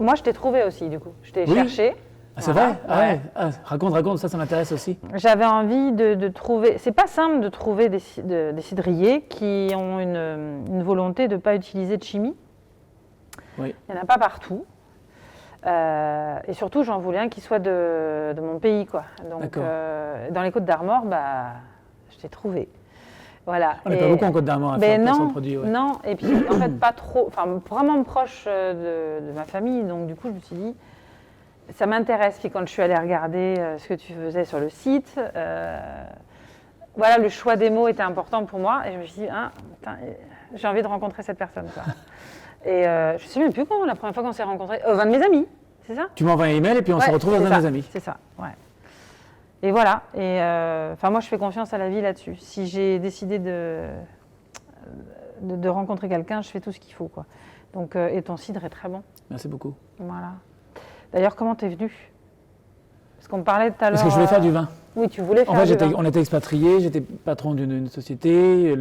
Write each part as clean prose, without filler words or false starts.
moi, je t'ai trouvé aussi, du coup. Je t'ai Oui. cherché. Ah, c'est Voilà, vrai? Ah ouais. Ah, raconte, ça m'intéresse aussi. J'avais envie de trouver. C'est pas simple de trouver des cidriers qui ont une volonté de ne pas utiliser de chimie. Oui. Il n'y en a pas partout. Et surtout, j'en voulais un qui soit de mon pays, quoi. Donc, D'accord. dans les Côtes d'Armor, bah, je t'ai trouvé. Voilà. On n'est pas beaucoup en Côte d'Armor à faire son produit. Ouais. Non. Et puis, en fait, pas trop. Enfin, vraiment proche de ma famille. Donc, du coup, je me suis dit, ça m'intéresse. Puis, quand je suis allée regarder ce que tu faisais sur le site, voilà, le choix des mots était important pour moi. Et je me suis dit, j'ai envie de rencontrer cette personne, quoi. Et je ne sais même plus quand, la première fois qu'on s'est rencontrés. Un de mes amis, c'est ça? Tu m'envoies un email et puis on se retrouve dans un de mes amis. C'est ça, ouais. Et voilà. Et moi, je fais confiance à la vie là-dessus. Si j'ai décidé de rencontrer quelqu'un, je fais tout ce qu'il faut, quoi. Donc, et ton cidre est très bon. Merci beaucoup. Voilà. D'ailleurs, comment t'es venu? Parce qu'on parlait tout à l'heure. Parce que je voulais faire du vin. Oui, tu voulais faire du vin. En fait, on était expatriés, j'étais patron d'une société.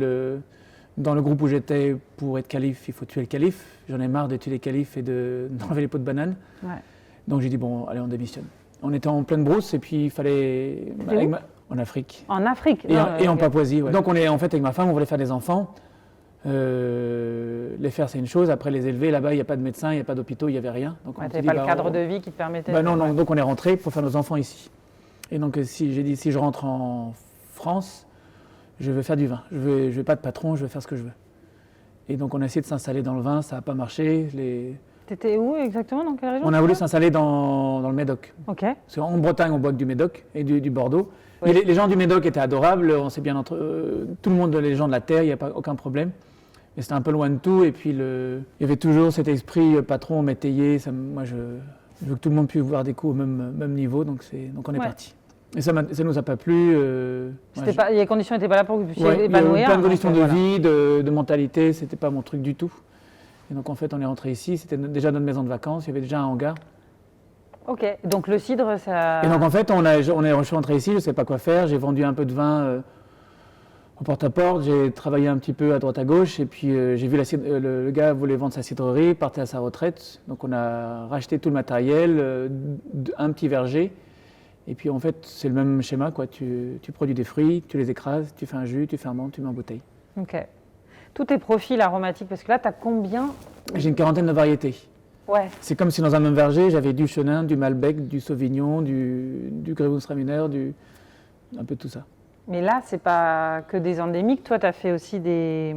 Dans le groupe où j'étais, pour être calife, il faut tuer le calife. J'en ai marre de tuer les califes et d'enlever les pots de banane. Ouais. Donc j'ai dit, bon, allez, on démissionne. On était en pleine brousse et puis il fallait... En Afrique. En Afrique et en Papouasie, ouais. Donc on est en fait avec ma femme, on voulait faire des enfants. Les faire, c'est une chose. Après, les élever, là-bas, il n'y a pas de médecin, il n'y a pas d'hôpitaux, il n'y avait rien. Donc tu n'avais pas le cadre de vie qui te permettait... Non, donc on est rentré pour faire nos enfants ici. Et donc j'ai dit, si je rentre en France, je veux faire du vin. Je veux pas de patron, je veux faire ce que je veux. Et donc on a essayé de s'installer dans le vin, ça n'a pas marché. T'étais où exactement, dans quelle région? On a voulu s'installer dans le Médoc. Ok. Parce qu'en Bretagne, on boit que du Médoc et du Bordeaux. Oui. Mais les gens du Médoc étaient adorables, on s'est bien tout le monde, les gens de la terre, il n'y a pas aucun problème. Mais c'était un peu loin de tout et puis il y avait toujours cet esprit patron, métayer. Moi, je veux que tout le monde puisse voir des coups au même niveau, donc on est parti. Et ça ne nous a pas plu. Les conditions n'étaient pas là pour que vous puissiez épanouir. Il y a plein de conditions de vie, de mentalité, c'était pas mon truc du tout. Et donc en fait, on est rentré ici, c'était déjà notre maison de vacances, il y avait déjà un hangar. Ok, donc le cidre, ça... Et donc en fait, je suis rentré ici, je ne sais pas quoi faire, j'ai vendu un peu de vin au porte-à-porte, j'ai travaillé un petit peu à droite à gauche, et puis j'ai vu le gars voulait vendre sa cidrerie, partait à sa retraite, donc on a racheté tout le matériel, un petit verger. Et puis en fait, c'est le même schéma, quoi. Tu produis des fruits, tu les écrases, tu fais un jus, tu fermentes, tu mets en bouteille. Ok. Tous tes profils aromatiques, parce que là, tu as combien? J'ai une quarantaine de variétés. Ouais. C'est comme si dans un même verger, j'avais du Chenin, du Malbec, du Sauvignon, du Gewürztraminer, un peu tout ça. Mais là, c'est pas que des endémiques. Toi, tu as fait aussi des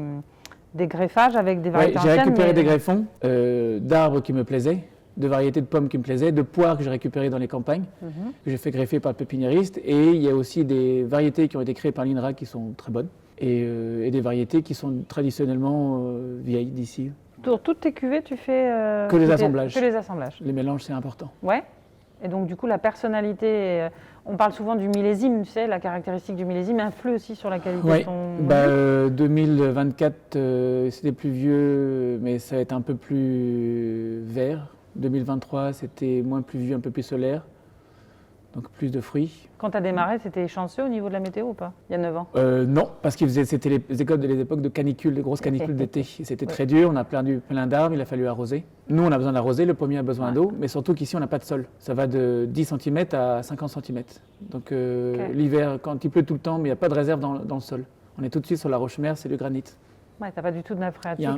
greffages avec des variétés anciennes. J'ai récupéré des greffons d'arbres qui me plaisaient, de variétés de pommes qui me plaisaient, de poires que j'ai récupérées dans les campagnes, que j'ai fait greffer par le pépiniériste. Et il y a aussi des variétés qui ont été créées par l'INRA qui sont très bonnes. Et des variétés qui sont traditionnellement vieilles d'ici. Pour toutes tes cuvées, tu fais... que les assemblages. Que les assemblages. Les mélanges, c'est important. Ouais. Et donc, du coup, la personnalité... on parle souvent du millésime, tu sais, la caractéristique du millésime influe aussi sur la qualité de ton... 2024, c'était plus vieux, mais ça va être un peu plus vert. 2023, c'était moins pluvieux, un peu plus solaire. Donc plus de fruits. Quand tu as démarré, c'était chanceux au niveau de la météo ou pas? Il y a 9 ans? Non, parce que c'était les époques de canicules, de grosses canicules d'été. C'était très dur, on a plein d'arbres, il a fallu arroser. Nous, on a besoin d'arroser, le pommier a besoin d'eau, mais surtout qu'ici, on n'a pas de sol. Ça va de 10 cm à 50 cm. Donc l'hiver, quand il pleut tout le temps, mais il n'y a pas de réserve dans le sol. On est tout de suite sur la roche-mère, c'est du granit. Ouais, tu n'as pas du tout de nappe phréatique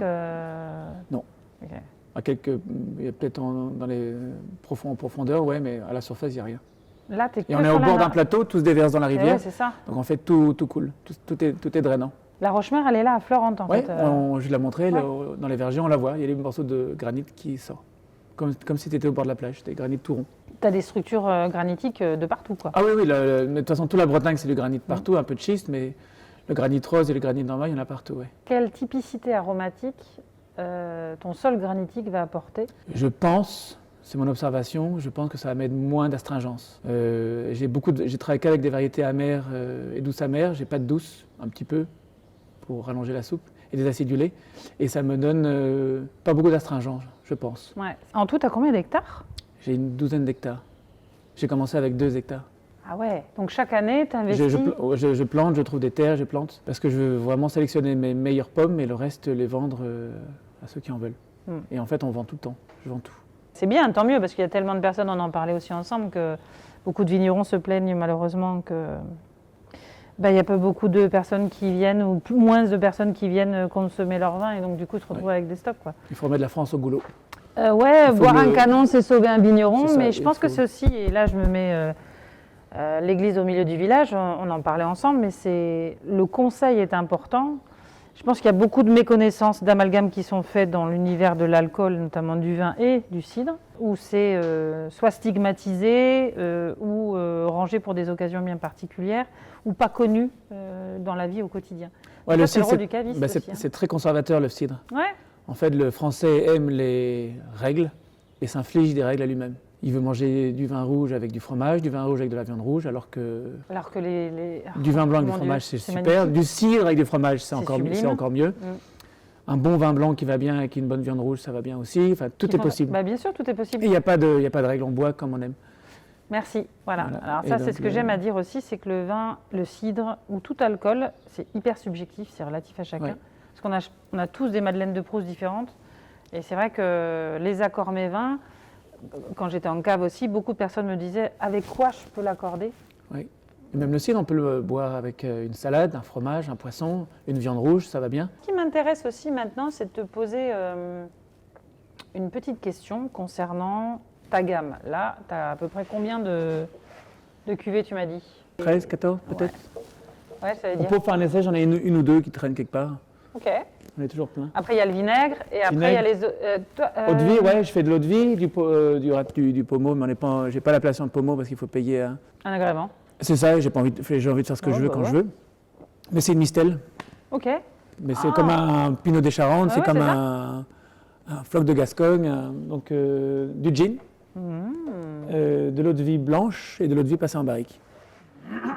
Non. Okay. Il y a peut-être dans les profondeurs, ouais, mais à la surface, il n'y a rien. Là, et on est au bord d'un plateau, tout se déverse dans la rivière. Ouais, c'est ça. Donc en fait, tout coule, tout est drainant. La roche-mère, elle est là à Fleurante en fait. Je l'ai montré, dans les vergers, on la voit. Il y a des morceaux de granit qui sortent. Comme si tu étais au bord de la plage, des granits tout ronds. Tu as des structures granitiques de partout, quoi. Ah oui, de toute façon, toute la Bretagne, c'est du granit partout, un peu de schiste, mais le granit rose et le granit normal, il y en a partout, ouais. Quelle typicité aromatique ton sol granitique va apporter? Je pense... C'est mon observation, je pense que ça va mettre moins d'astringence. J'ai travaillé qu'avec des variétés amères et douces amères, j'ai pas de douce, un petit peu, pour rallonger la soupe, et des acidulés. Et ça me donne pas beaucoup d'astringence, je pense. Ouais. En tout, tu as combien d'hectares? J'ai une douzaine d'hectares. J'ai commencé avec 2 hectares. Ah ouais, donc chaque année, tu investis? Je plante, je trouve des terres, je plante, parce que je veux vraiment sélectionner mes meilleures pommes et le reste les vendre à ceux qui en veulent. Et en fait, on vend tout le temps, je vends tout. C'est bien, tant mieux, parce qu'il y a tellement de personnes, on en parlait aussi ensemble, que beaucoup de vignerons se plaignent malheureusement que il n'y a pas beaucoup de personnes qui viennent, ou moins de personnes qui viennent consommer leur vin, et donc du coup se retrouvent avec des stocks, quoi. Il faut remettre la France au goulot. Ouais, boire un canon, c'est sauver un vigneron, C'est ça, mais je pense que c'est aussi, et là je me mets l'église au milieu du village, on en parlait ensemble, mais le conseil est important. Je pense qu'il y a beaucoup de méconnaissances, d'amalgames qui sont faits dans l'univers de l'alcool, notamment du vin et du cidre, où c'est soit stigmatisé ou rangé pour des occasions bien particulières, ou pas connu dans la vie au quotidien. Ouais, Ça, le c'est le cidre, rôle du caviste aussi. c'est très conservateur, le cidre. Ouais. En fait, le Français aime les règles et s'inflige des règles à lui-même. Il veut manger du vin rouge avec du fromage, du vin rouge avec de la viande rouge, alors que du vin blanc avec du fromage, c'est super. Magnifique. Du cidre avec du fromage, c'est encore mieux. Un bon vin blanc qui va bien avec une bonne viande rouge, ça va bien aussi. Enfin, tout est possible. Bien sûr, tout est possible. Et il n'y a pas de règles, on boit comme on aime. Merci. Voilà. Alors ça, c'est ce que j'aime à dire aussi, c'est que le vin, le cidre ou tout alcool, c'est hyper subjectif, c'est relatif à chacun. Ouais. Parce qu'on a tous des madeleines de Proust différentes. Et c'est vrai que les accords mets-vins, quand j'étais en cave aussi, beaucoup de personnes me disaient avec quoi je peux l'accorder. Oui. Et même le cidre, on peut le boire avec une salade, un fromage, un poisson, une viande rouge, ça va bien. Ce qui m'intéresse aussi maintenant, c'est de te poser une petite question concernant ta gamme. Là, tu as à peu près combien de cuvées, tu m'as dit? 13, 14 peut-être. Ouais, ça veut On dire. peut faire un essai, j'en ai une ou deux qui traînent quelque part. Ok. On est toujours plein. Après, il y a le vinaigre et après, il y a les Eau de vie, ouais, je fais de l'eau de vie, du pommeau, mais j'ai pas l'appellation de pommeau parce qu'il faut payer. un agrément. C'est ça, j'ai envie de faire ce que je veux quand je veux. Mais c'est une mistelle. Ok. Mais c'est comme un pinot des Charentes, c'est ouais, comme c'est un floc de Gascogne, donc du gin, de l'eau de vie blanche et de l'eau de vie passée en barrique.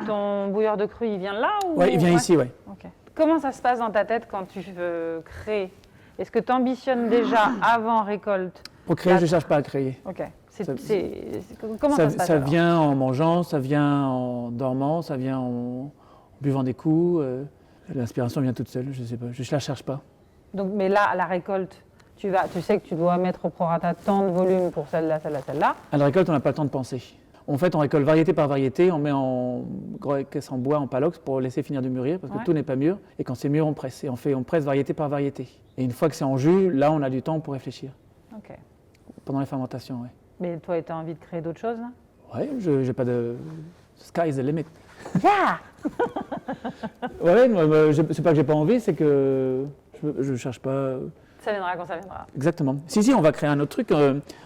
Ton bouilleur de cru, il vient là ou... Ouais, il vient ici, ouais. Ok. Comment ça se passe dans ta tête quand tu veux créer? Est-ce que tu ambitionnes déjà avant récolte? Pour créer, je ne cherche pas à créer. Ok. Comment ça se passe Ça alors? vient en mangeant, ça vient en dormant, ça vient en buvant des coups. L'inspiration vient toute seule, je ne sais pas, je ne la cherche pas. Donc, mais là, à la récolte, tu sais que tu dois mettre au prorata tant de volume pour celle-là, celle-là, celle-là. À la récolte, on n'a pas le temps de penser. En fait, on récolte variété par variété, on met en caisse en bois, en palox, pour laisser finir de mûrir, parce que tout n'est pas mûr. Et quand c'est mûr, on presse. Et on presse variété par variété. Et une fois que c'est en jus, là, on a du temps pour réfléchir. Ok. Pendant les fermentations, oui. Mais toi, tu as envie de créer d'autres choses là? Oui, je n'ai pas de... Sky is the limit. Yeah. Oui, c'est pas que j'ai pas envie, c'est que je ne cherche pas... Ça viendra quand ça viendra. Exactement. Si, on va créer un autre truc.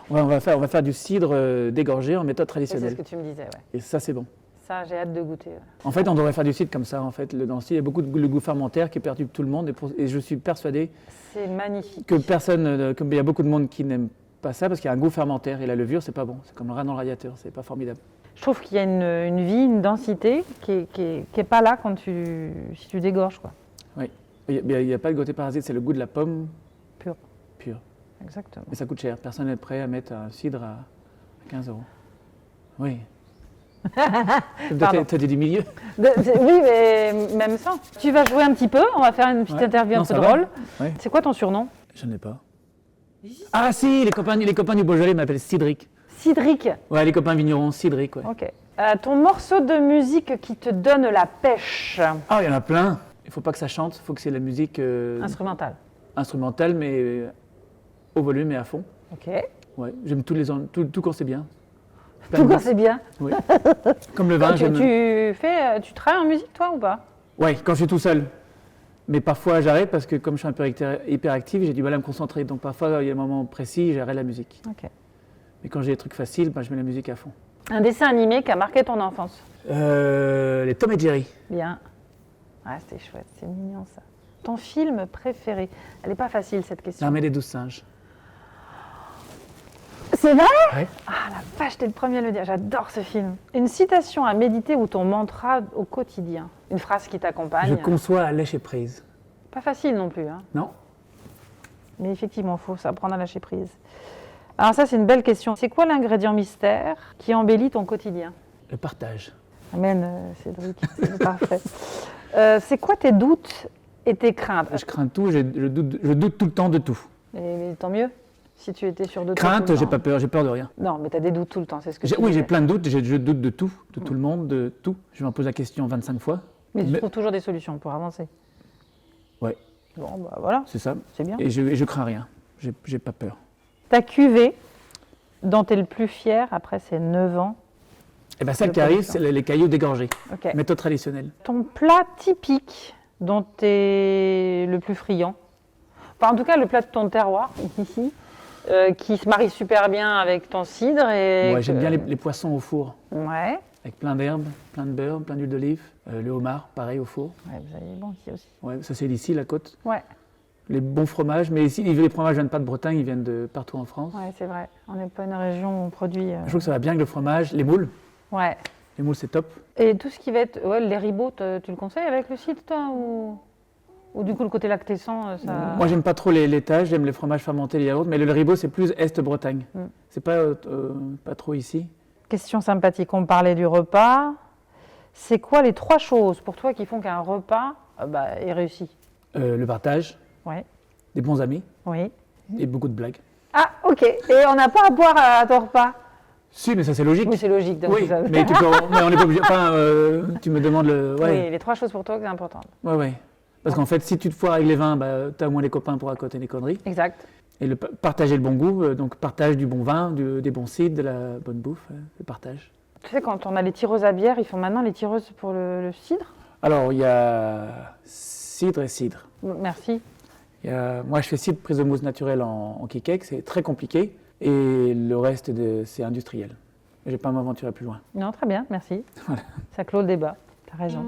On va faire du cidre dégorgé en méthode C'est traditionnelle. ce que tu me disais, ouais. Et ça, c'est bon. Ça, j'ai hâte de goûter. Ouais. En fait, on devrait faire du cidre comme ça. En fait, dans le cidre, il y a beaucoup de goût fermentaire qui perturbe tout le monde. Et je suis persuadé C'est magnifique. qu'il y a beaucoup de monde qui n'aime pas ça parce qu'il y a un goût fermentaire. Et la levure, c'est pas bon. C'est comme le rat dans le radiateur. C'est pas formidable. Je trouve qu'il y a une vie, une densité qui est pas là si tu dégorges, quoi. Oui. Il n'y a pas de côté parasite. C'est le goût de la pomme pure. Exactement. Mais ça coûte cher. Personne n'est prêt à mettre un cidre à 15 €. Oui. T'as dit du milieu. Oui, mais même sans. Tu vas jouer un petit peu, on va faire une petite interview un peu drôle. Ouais. C'est quoi ton surnom? Je n'en ai pas. Ah si, les copains du Beaujolais m'appellent Cidric. Cidric. Ouais, les copains vignerons, Cidric, ouais. Ok. Ton morceau de musique qui te donne la pêche? Ah, il y en a plein. Il ne faut pas que ça chante, il faut que c'est la musique Instrumentale, mais au volume et à fond. Ok. Ouais, j'aime tout quand c'est bien. Tout quand c'est bien. Oui. Comme le vin, j'aime. Tu travailles en musique, toi, ou pas? Ouais, quand je suis tout seul. Mais parfois, j'arrête parce que comme je suis un peu hyperactif, j'ai du mal à me concentrer. Donc parfois, il y a un moment précis, j'arrête la musique. Ok. Mais quand j'ai des trucs faciles, je mets la musique à fond. Un dessin animé qui a marqué ton enfance? Les Tom et Jerry. Bien. Ouais, c'était chouette, c'est mignon ça. Ton film préféré? Elle n'est pas facile cette question. L'armée des 12 singes. C'est vrai? Ouais. Ah la vache, t'es le premier à le dire, j'adore ce film. Une citation à méditer ou ton mantra au quotidien? Une phrase qui t'accompagne? Je conçois à lâcher prise. Pas facile non plus, hein. Non? Mais effectivement, il faut s'apprendre à lâcher prise. Alors ça, c'est une belle question. C'est quoi l'ingrédient mystère qui embellit ton quotidien? Le partage. Amen, Cédric, c'est parfait. C'est quoi tes doutes et tes craintes? Je crains tout, je doute tout le temps de tout. Mais tant mieux. Si tu étais sûr de toi Crainte, tout le j'ai temps. pas peur, j'ai peur de rien. Non, mais tu as des doutes tout le temps, c'est ce que tu Oui, j'ai disais. plein de doutes, je doute de tout le monde, de tout. Je me pose la question 25 fois. Mais tu Mais- trouves toujours des solutions pour avancer. Ouais, Bon, bah voilà, c'est ça. c'est bien. Et je crains rien, j'ai pas peur. Ta cuvée, dont tu es le plus fier après ces 9 ans. Et bien celle De qui arrive, production. c'est les cailloux dégorgés, Ok. méthode traditionnelle. Ton plat typique dont tu es le plus friand, enfin en tout cas le plat de ton terroir, ici, qui se marie super bien avec ton cidre et Ouais, j'aime bien les poissons au four, Ouais. avec plein d'herbes, plein de beurre, plein d'huile d'olive. Le homard, pareil au four. Ouais, vous avez bon ici aussi. Ouais, ça c'est d'ici, la côte. Ouais, Les bons fromages, mais ici, les fromages viennent pas de Bretagne, ils viennent de partout en France. ouais, c'est vrai. On n'est pas une région où on produit. Je trouve que ça va bien avec le fromage, les moules. Ouais. Les moules, c'est top. Et tout ce qui va être. Ouais, les ribots, tu le conseilles avec le cidre, toi ou du coup le côté lacté sans, ça. Moi, j'aime pas trop les laitages, j'aime les fromages fermentés, les yaourts, mais le ribot, c'est plus Est-Bretagne. Mm. C'est pas trop ici. Question sympathique, on parlait du repas. C'est quoi les 3 choses pour toi qui font qu'un repas est réussi? Le partage, Ouais. des bons amis Oui. et beaucoup de blagues. Ah, ok. Et on n'a pas à boire à ton repas? Si, mais ça c'est logique. Oui, c'est logique. Donc Oui, ça- mais, mais on n'est pas obligé. Enfin, tu me demandes le. Oui, Ouais, les 3 choses pour toi que c'est important. ouais. Parce qu'en fait, si tu te foires avec les vins, tu as au moins les copains pour raconter des conneries. Exact. Et partager le bon goût, donc partage du bon vin, des bons cidres, de la bonne bouffe, le partage. Tu sais, quand on a les tireuses à bière, ils font maintenant les tireuses pour le cidre? Alors, il y a cidre et cidre. Merci. Moi, je fais cidre prise de mousse naturelle en kikek, c'est très compliqué. Et le reste, c'est industriel. Je vais pas m'aventurer plus loin. Non, très bien, merci. Voilà. Ça clôt le débat. T'as raison.